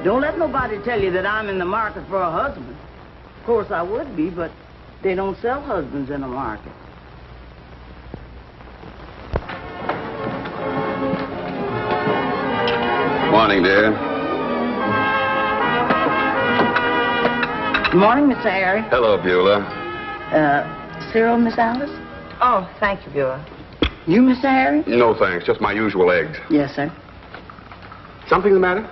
Don't let nobody tell you that I'm in the market for a husband. Of course I would be, but they don't sell husbands in the market. Morning, dear. Good morning, Mr. Harry. Hello, Beulah. Cereal, Miss Alice? Oh, thank you, Beulah. You, Mr. Harry? No, thanks. Just my usual eggs. Yes, sir. Something the matter?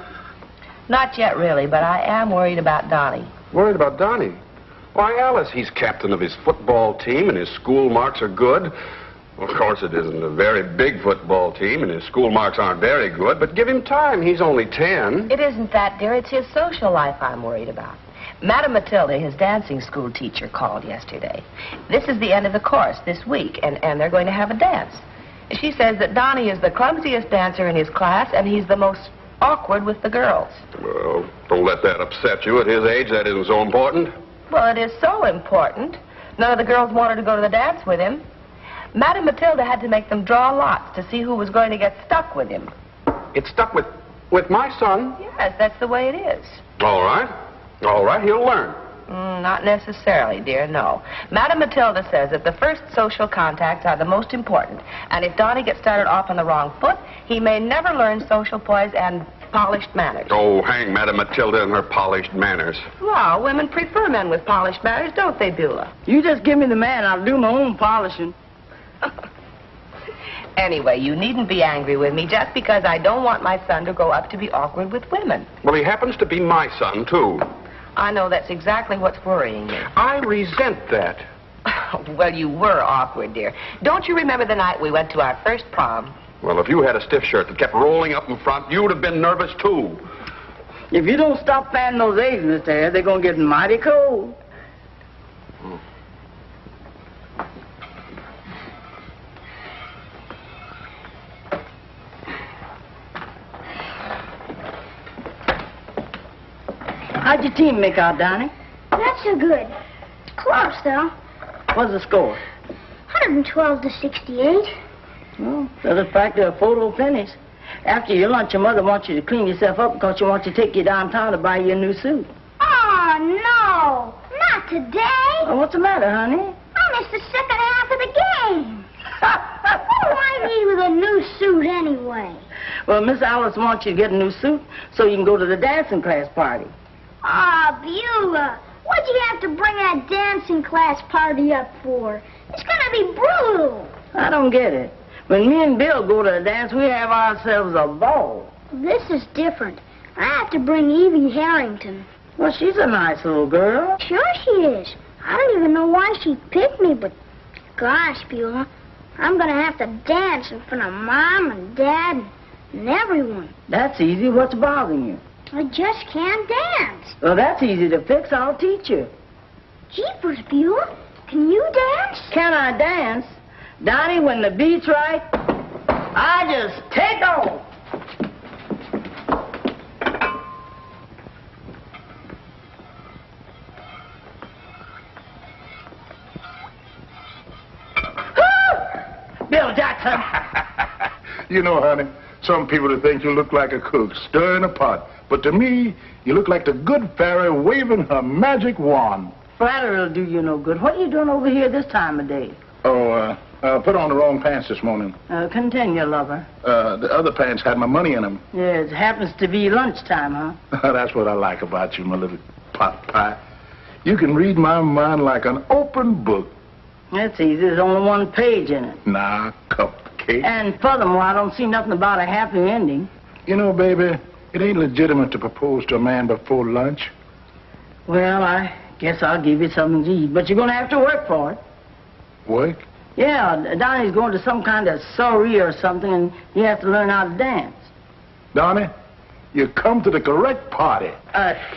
Not yet, really, but I am worried about Donnie. Worried about Donnie? Why, Alice, he's captain of his football team, and his school marks are good. Well, of course, it isn't a very big football team, and his school marks aren't very good, but give him time. He's only 10. It isn't that, dear. It's his social life I'm worried about. Madame Matilda, his dancing school teacher, called yesterday. This is the end of the course this week, and they're going to have a dance. She says that Donnie is the clumsiest dancer in his class, and he's the most awkward with the girls. Well, don't let that upset you. At his age, that isn't so important. Well, it is so important. None of the girls wanted to go to the dance with him. Madame Matilda had to make them draw lots to see who was going to get stuck with him. It's stuck with my son? Yes, that's the way it is. All right. All right, he'll learn. Not necessarily, dear, no. Madame Matilda says that the first social contacts are the most important, and if Donnie gets started off on the wrong foot, he may never learn social poise and polished manners. Oh, hang Madame Matilda and her polished manners. Well, women prefer men with polished manners, don't they, Beulah? You just give me the man, I'll do my own polishing. Anyway, you needn't be angry with me just because I don't want my son to grow up to be awkward with women. Well, he happens to be my son, too. I know that's exactly what's worrying me. I resent that. Well, you were awkward, dear. Don't you remember the night we went to our first prom? Well, if you had a stiff shirt that kept rolling up in front, you'd have been nervous, too. If you don't stop fanning those eggs, Mr. Harry, they're going to get mighty cold. How'd your team make out, Donnie? Not so good. Close, though. What's the score? 112 to 68. Well, that's practically a photo finish. After your lunch, your mother wants you to clean yourself up because she wants to take you downtown to buy you a new suit. Oh, no. Not today. Well, what's the matter, honey? I missed the second half of the game. What do I need with a new suit anyway? Well, Miss Alice wants you to get a new suit so you can go to the dancing class party. Ah, Beulah, what'd you have to bring that dancing class party up for? It's gonna be brutal. I don't get it. When me and Bill go to the dance, we have ourselves a ball. This is different. I have to bring Evie Harrington. Well, she's a nice little girl. Sure she is. I don't even know why she picked me, but gosh, Beulah, I'm gonna have to dance in front of Mom and Dad and everyone. That's easy. What's bothering you? I just can't dance. Well, that's easy to fix. I'll teach you. Jeepers, Beulah, can you dance? Can I dance? Donnie, when the beat's right, I just take off. Bill Jackson. You know, honey, some people think you look like a cook stirring a pot. But to me, you look like the good fairy waving her magic wand. Flattery will do you no good. What are you doing over here this time of day? Oh, put on the wrong pants this morning. Continue, lover. The other pants had my money in them. Yes, it happens to be lunchtime, huh? That's what I like about you, my little pot pie. You can read my mind like an open book. That's easy. There's only one page in it. Nah, cupcake. And furthermore, I don't see nothing about a happy ending. You know, baby, it ain't legitimate to propose to a man before lunch. Well, I guess I'll give you something to eat, but you're going to have to work for it. Work? Yeah, Donnie's going to some kind of soiree or something, and you have to learn how to dance. Donnie, you come to the correct party.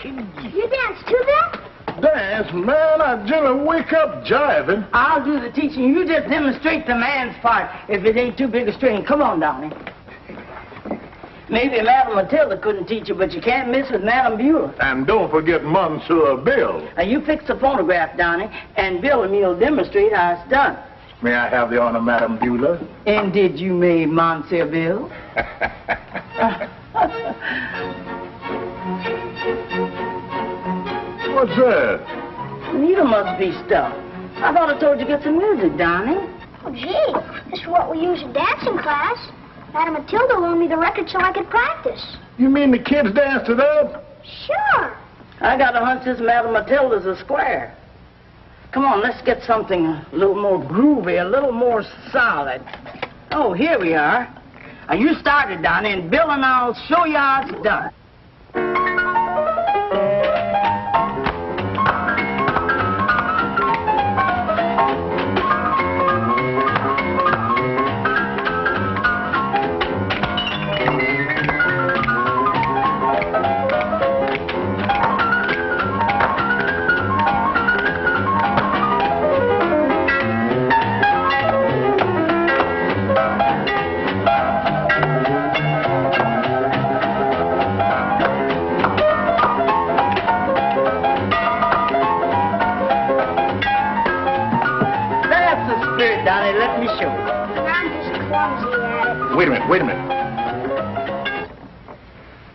You dance too, then? Dance, man, I generally wake up jiving. I'll do the teaching. You just demonstrate the man's part if it ain't too big a strain. Come on, Donnie. Maybe Madame Matilda couldn't teach you, but you can't miss with Madame Beulah. And don't forget Monsieur Bill. Now, you fix the phonograph, Donnie, and Bill and me will demonstrate how it's done. May I have the honor, Madame Beulah? Indeed you may, Monsieur Bill. What's that? Needle must be stuck. I thought I told you to get some music, Donnie. Oh, gee, this is what we use in dancing class. Madam Matilda loaned me the record so I could practice. You mean the kids dance to that? Sure. I got a hunch this Madam Matilda's a square. Come on, let's get something a little more groovy, a little more solid. Oh, here we are. Now, you started, Donnie, and Bill and I'll show you how it's done. Donnie, let me show you. I'm just clumsy at it. Wait a minute.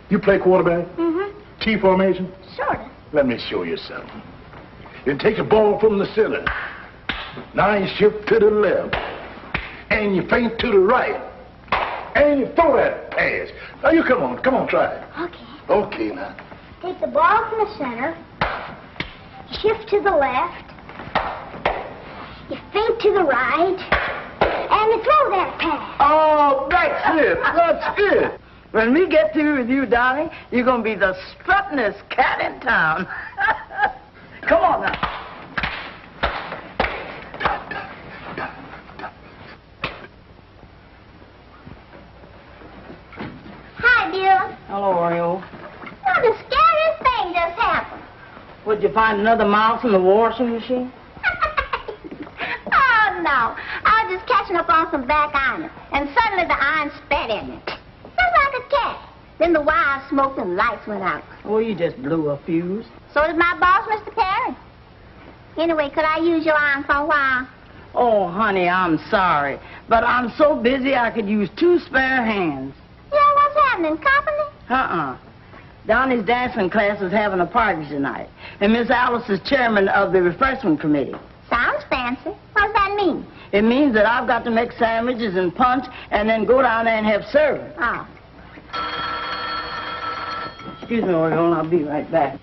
You play quarterback? Mm-hmm. T formation? Sort of. Let me show you something. You take the ball from the center. Now you shift to the left. And you feint to the right. And you throw that pass. Now you come on, try it. Okay. Okay, now. Take the ball from the center. Shift to the left. You feint to the right. And you throw that pass. Oh, that's it. When we get through with you, Donnie, you're going to be the struttingest cat in town. Come on now. Hi, Beulah. Hello, Oreo. Oh, the scariest thing just happened. Would you find another mouse in the washing machine? Oh, no. I was just catching up on some back iron, and suddenly the iron spat in me. Just like a cat. Then the wire smoked and lights went out. Oh, you just blew a fuse. So did my boss, Mr. Perry. Anyway, could I use your iron for a while? Oh, honey, I'm sorry. But I'm so busy I could use 2 spare hands. Yeah, what's happening? Company? Donnie's dancing class is having a party tonight. And Miss Alice is chairman of the refreshment committee. Sounds fancy. What does that mean? It means that I've got to make sandwiches and punch and then go down there and have service. Oh. Excuse me, Oriole, I'll be right back.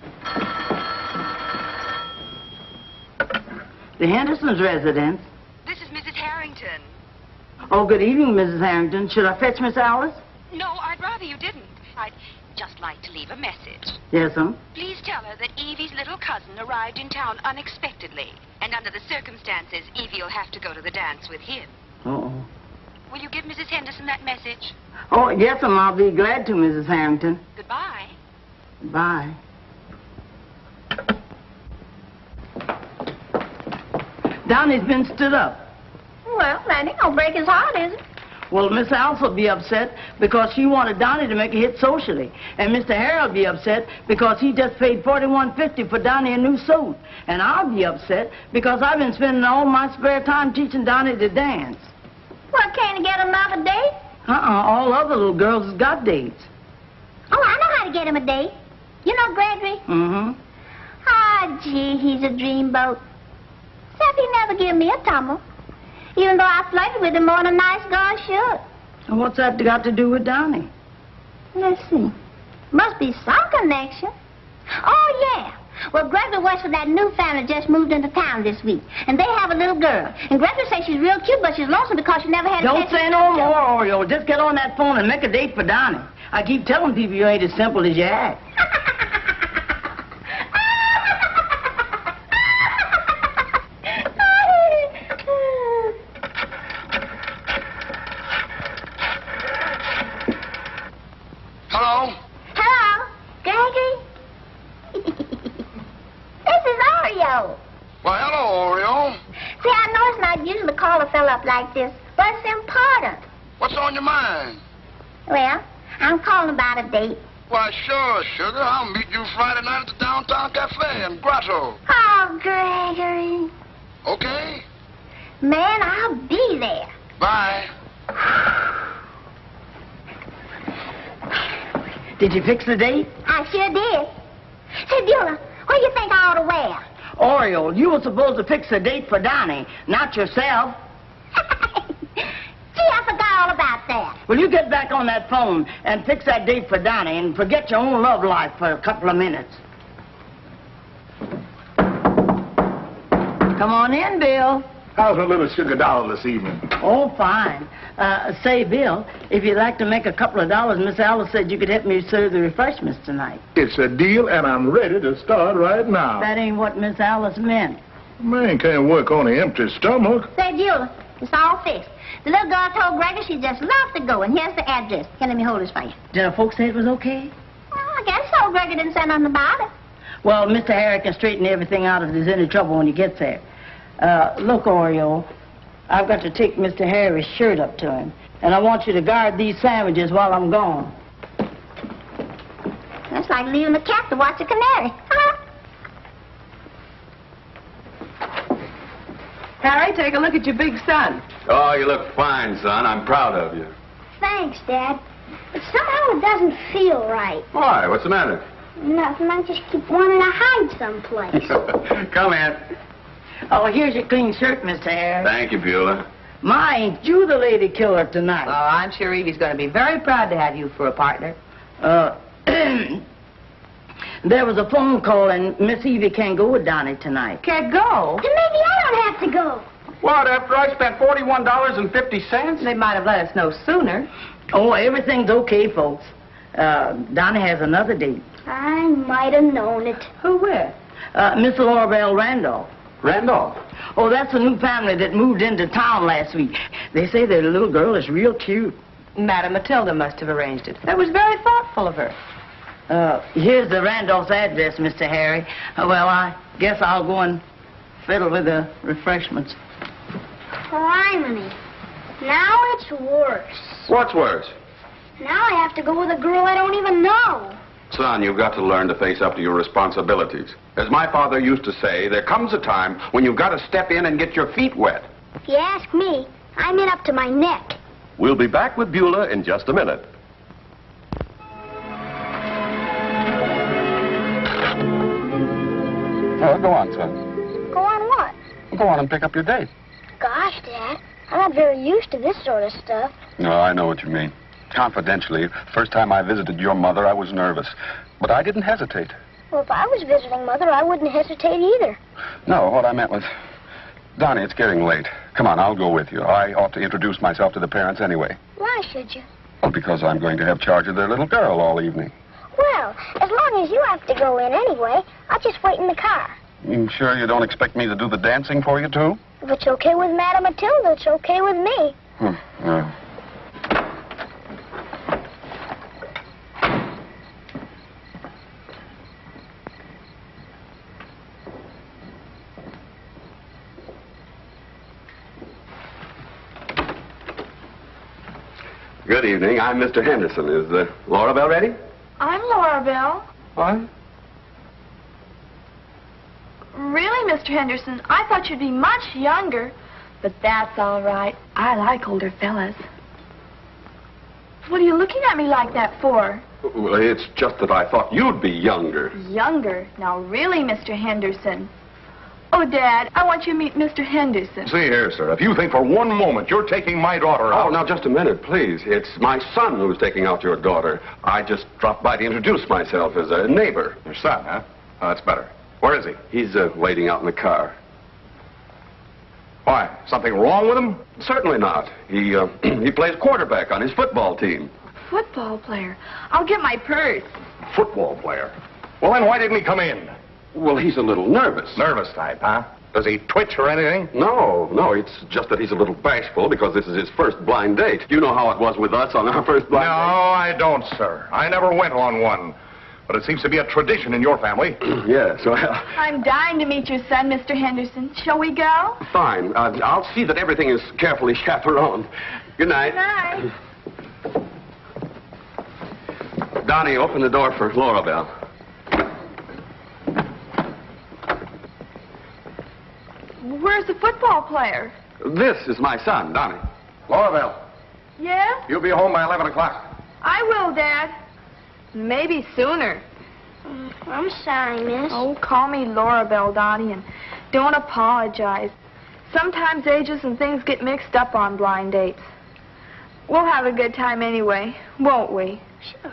The Henderson's residence. This is Mrs. Harrington. Oh, good evening, Mrs. Harrington. Should I fetch Miss Alice? No, I'd rather you didn't. I'd just like to leave a message. Yes, ma'am. Please tell her that Evie's little cousin arrived in town unexpectedly. And under the circumstances, Evie will have to go to the dance with him. Uh-oh. Will you give Mrs. Henderson that message? Oh, yes, ma'am. I'll be glad to, Mrs. Harrington. Goodbye. Bye. Donnie's been stood up. Well, that ain't gonna break his heart, is it? Well, Miss Alice will be upset because she wanted Donnie to make a hit socially. And Mr. Harold will be upset because he just paid $41.50 for Donnie a new suit. And I'll be upset because I've been spending all my spare time teaching Donnie to dance. What, can't he get another date? All other little girls has got dates. Oh, I know how to get him a date. You know Gregory? Mm-hmm. Ah, gee, he's a dreamboat. Except he never give me a tumble. Even though I flirted with him more than a nice girl should. And what's that got to do with Donnie? Let's see. Must be some connection. Oh, yeah. Well, Gregory works for that new family that just moved into town this week. And they have a little girl. And Gregory says she's real cute, but she's lonesome because she never had a Don't say no more, Oreo. Just get on that phone and make a date for Donnie. I keep telling people you ain't as simple as you act. Hello? Hello, Gregory? This is Oreo. Well, hello, Oreo. See, I know it's not usual to call a fella up like this, but it's important. What's on your mind? Well, I'm calling about a date. Why, sure, sugar. I'll meet you Friday night at the downtown cafe in Grotto. Oh, Gregory. Okay? Man, I'll be there. Bye. Did you fix the date? I sure did. Say, Beulah, what What do you think I ought to wear? Oriole, you were supposed to fix a date for Donnie, not yourself. Gee, I forgot all about that. Well, you get back on that phone and fix that date for Donnie and forget your own love life for a couple of minutes. Come on in, Bill. How's a little sugar doll this evening? Oh, fine. Say, Bill, if you'd like to make a couple of dollars, Miss Alice said you could help me serve the refreshments tonight. It's a deal, and I'm ready to start right now. That ain't what Miss Alice meant. Man can't work on an empty stomach. Say, Beulah, it's all fixed. The little girl told Gregor she'd just love to go, and here's the address. Here, let me hold this for you. Did the folks say it was okay? Well, I guess so. Gregor didn't say nothing about it. Well, Mr. Harry can straighten everything out if there's any trouble when he gets there. Look, Oriole, I've got to take Mr. Harry's shirt up to him, and I want you to guard these sandwiches while I'm gone. That's like leaving the cat to watch a canary. Harry, take a look at your big son. Oh, you look fine, son. I'm proud of you. Thanks, Dad. But somehow it doesn't feel right. Why? What's the matter? Nothing. I just keep wanting to hide someplace. Come in. Oh, here's your clean shirt, Mr. Harry. Thank you, Beulah. My, ain't you the lady killer tonight? Oh, I'm sure Evie's going to be very proud to have you for a partner. There was a phone call, and Miss Evie can't go with Donnie tonight. Can't go. Then maybe I don't have to go. What, after I spent $41.50? They might have let us know sooner. Oh, everything's okay, folks. Donnie has another date. I might have known it. Who with? Miss Laurabelle Randolph. Randolph. Oh, that's a new family that moved into town last week. They say their little girl is real cute. Madam Matilda must have arranged it. That was very thoughtful of her. Here's the Randolph's address, Mr. Harry. Well, I guess I'll go and fiddle with the refreshments. Criminy. Now it's worse. What's worse? Now I have to go with a girl I don't even know. Son, you've got to learn to face up to your responsibilities. As my father used to say, there comes a time when you've got to step in and get your feet wet. If you ask me, I'm in up to my neck. We'll be back with Beulah in just a minute. Oh, go on, son. Go on what? Go on and pick up your date. Gosh, Dad, I'm not very used to this sort of stuff. No, I know what you mean. Confidentially, first time I visited your mother, I was nervous. But I didn't hesitate. Well, if I was visiting Mother, I wouldn't hesitate either. No, what I meant was... Donnie, it's getting late. Come on, I'll go with you. I ought to introduce myself to the parents anyway. Why should you? Well, because I'm going to have charge of their little girl all evening. Well, as long as you have to go in anyway, I'll just wait in the car. You sure you don't expect me to do the dancing for you, too? If it's okay with Madam Matilda, it's okay with me. Yeah. Good evening. I'm Mr. Henderson. Is Laurabelle ready? I'm Laurabelle. What? Really, Mr. Henderson? I thought you'd be much younger. But that's all right. I like older fellas. What are you looking at me like that for? Well, it's just that I thought you'd be younger. Younger? Now, really, Mr. Henderson? Oh, Dad, I want you to meet Mr. Henderson. See here, sir, if you think for one moment you're taking my daughter out... Oh, now, just a minute, please. It's my son who's taking out your daughter. I just dropped by to introduce myself as a neighbor. Your son, huh? Oh, that's better. Where is he? He's waiting out in the car. Why? Something wrong with him? Certainly not. He plays quarterback on his football team. Football player? I'll get my purse. Football player. Well, then why didn't he come in? Well, he's a little nervous. Nervous type, huh? Does he twitch or anything? No, it's just that he's a little bashful because this is his first blind date. You know how it was with us on our first blind No, I don't, sir. I never went on one. But it seems to be a tradition in your family. Yes, well... I'm dying to meet your son, Mr. Henderson. Shall we go? Fine. I'll see that everything is carefully chaperoned. Good night. Good night. Donnie, open the door for Laurabelle. Where's the football player? This is my son, Donnie. Laurabelle, Yes? you'll be home by 11 o'clock. I will, Dad. Maybe sooner. I'm sorry, miss. Oh, call me Laura Bell, Donnie, and don't apologize. Sometimes ages and things get mixed up on blind dates. We'll have a good time anyway, won't we? Sure.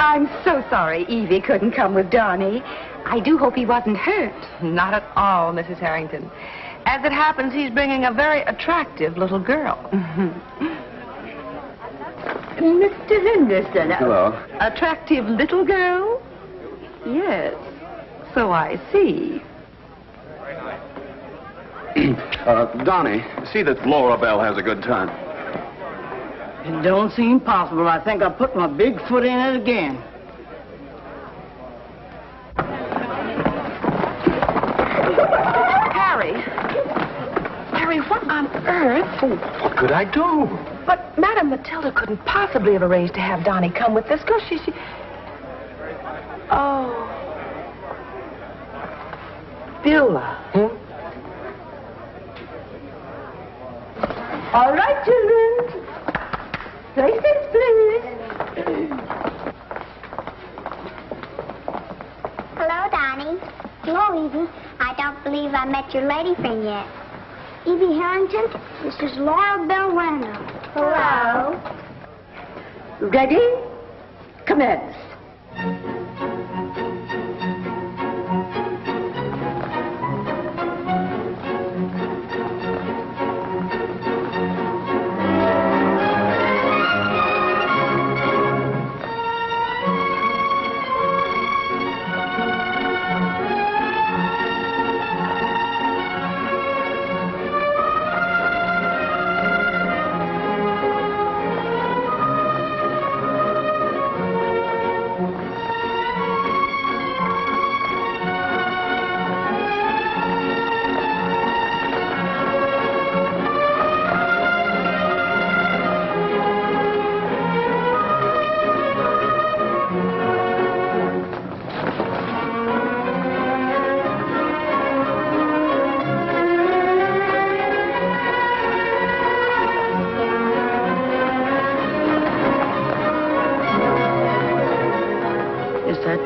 I'm so sorry Evie couldn't come with Donnie. I do hope he wasn't hurt. Not at all, Mrs. Harrington. As it happens, he's bringing a very attractive little girl. Mr. Henderson. Hello. Attractive little girl? Yes, so I see. Donnie, see that Laura Bell has a good time. It don't seem possible. I think I put my big foot in it again. Harry, what on earth? What could I do? But Madame Matilda couldn't possibly have arranged to have Donnie come with this girl. She... Oh. Beulah. All right, children. Places, please. Hello, Donnie. Hello, Evie. I don't believe I met your lady friend yet. Evie Harrington, this is Laura Bell Randall. Hello. Ready? Commence.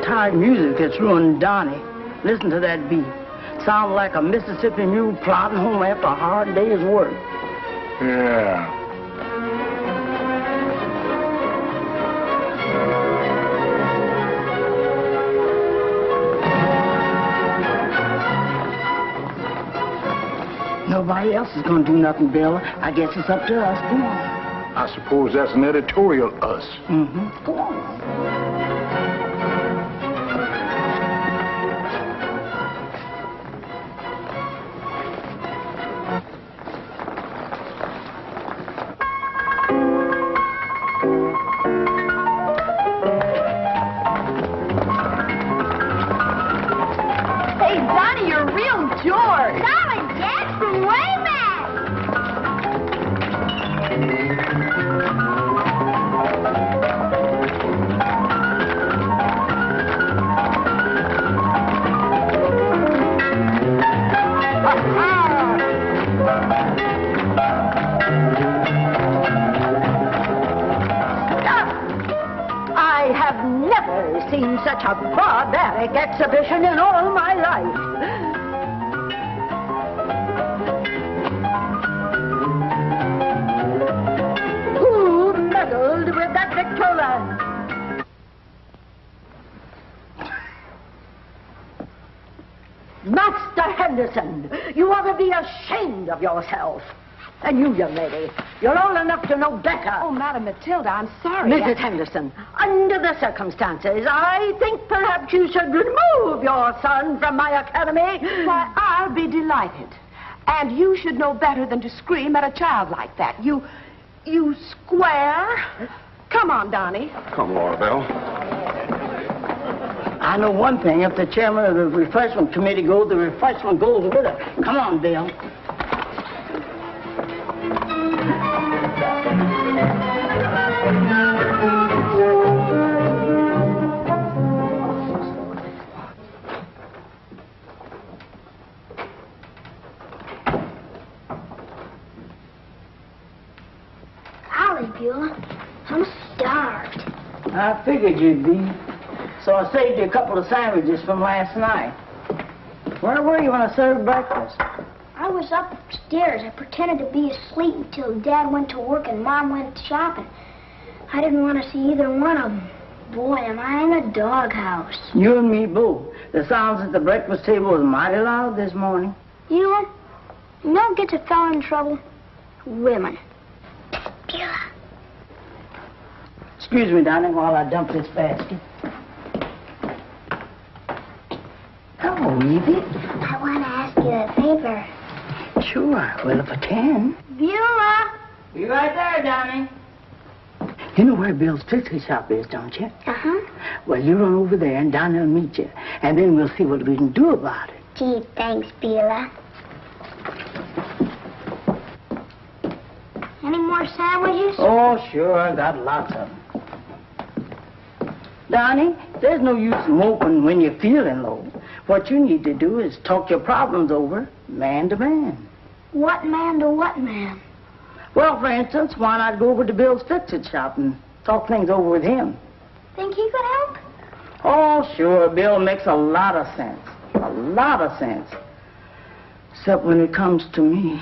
Tired music that's ruined Donnie. Listen to that beat. Sounds like a Mississippi mule plodding home after a hard day's work. Yeah. Nobody else is going to do nothing, Bella. I guess it's up to us. Go on. I suppose that's an editorial us. Mm-hmm. Go on. Seen such a barbaric exhibition in all my life. Who meddled with that Victrola? Master Henderson, you ought to be ashamed of yourself. And you, young lady, you're old enough to know better. Oh, Madame Matilda, I'm sorry. Mrs. Henderson, under the circumstances, I think perhaps you should remove your son from my academy. Why, I'll be delighted. And you should know better than to scream at a child like that. You square. Come on, Donnie. Come, Laura Bell. I know one thing. If the chairman of the refreshment committee goes, the refreshment goes with her. Come on, Bill. Golly, Beulah, I'm starved. I figured you'd be. So I saved you a couple of sandwiches from last night. Where were you when I served breakfast? I was upstairs. I pretended to be asleep until Dad went to work and Mom went shopping. I didn't want to see either one of them. Boy, am I in a doghouse. You and me both. The sounds at the breakfast table was mighty loud this morning. You know what gets a fella in trouble? Women. Beulah. Excuse me, darling, while I dump this basket. Hello, Evie. I want to ask you a favor. Sure, well, if I can. Beulah. Be right there, darling. You know where Bill's Trixie shop is, don't you? Uh-huh. Well, you run over there and Donnie will meet you. And then we'll see what we can do about it. Gee, thanks, Beulah. Any more sandwiches? Oh, sure, I got lots of them. Donnie, there's no use moping when you're feeling low. What you need to do is talk your problems over, man to man. What man to what man? Well, for instance, why not go over to Bill's Fix-It shop and talk things over with him? Think he could help? Oh, sure, Bill makes a lot of sense. A lot of sense. Except when it comes to me.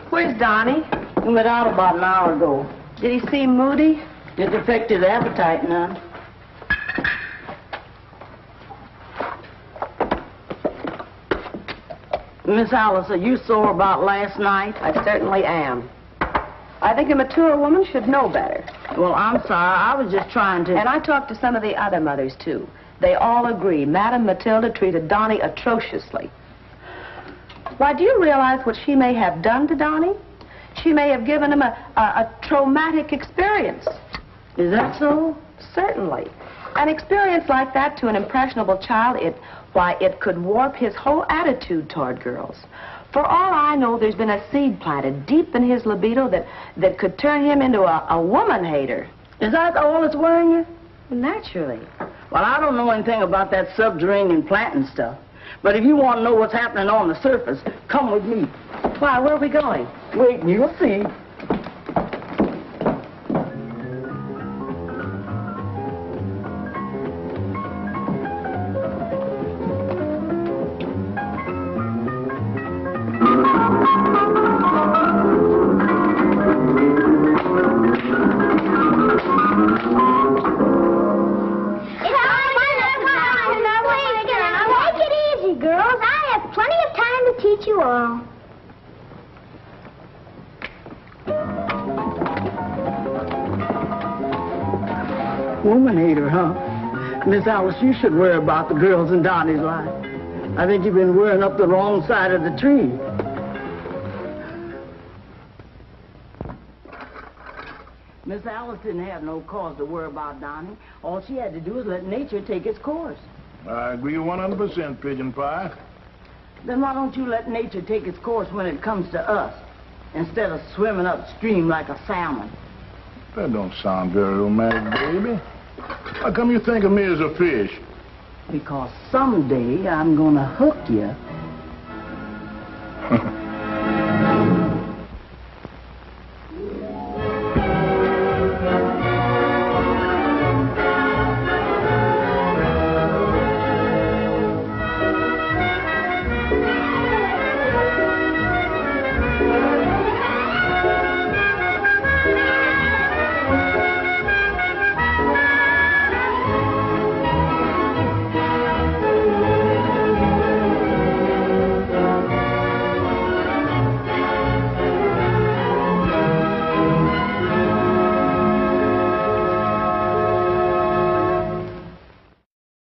Where's Donnie? He went out about an hour ago. Did he seem moody? Didn't affect his appetite none. Miss Alice, are you sore about last night? I certainly am. I think a mature woman should know better. Well, I'm sorry. I was just trying to... And I talked to some of the other mothers, too. They all agree Madame Matilda treated Donnie atrociously. Why, do you realize what she may have done to Donnie? She may have given him a traumatic experience. Is that so? Certainly. An experience like that to an impressionable child, it could warp his whole attitude toward girls. For all I know, there's been a seed planted deep in his libido that could turn him into a woman hater. Is that all that's worrying you? Naturally. Well, I don't know anything about that subterranean planting stuff. But if you want to know what's happening on the surface, come with me. Why, where are we going? Wait, and you'll see. Woman hater, huh? Miss Alice, you should worry about the girls in Donnie's life. I think you've been worrying up the wrong side of the tree. Miss Alice didn't have no cause to worry about Donnie. All she had to do was let nature take its course. I agree 100%, Pigeon Pie. Then why don't you let nature take its course when it comes to us, instead of swimming upstream like a salmon? That don't sound very romantic, baby. How come you think of me as a fish? Because someday I'm gonna hook you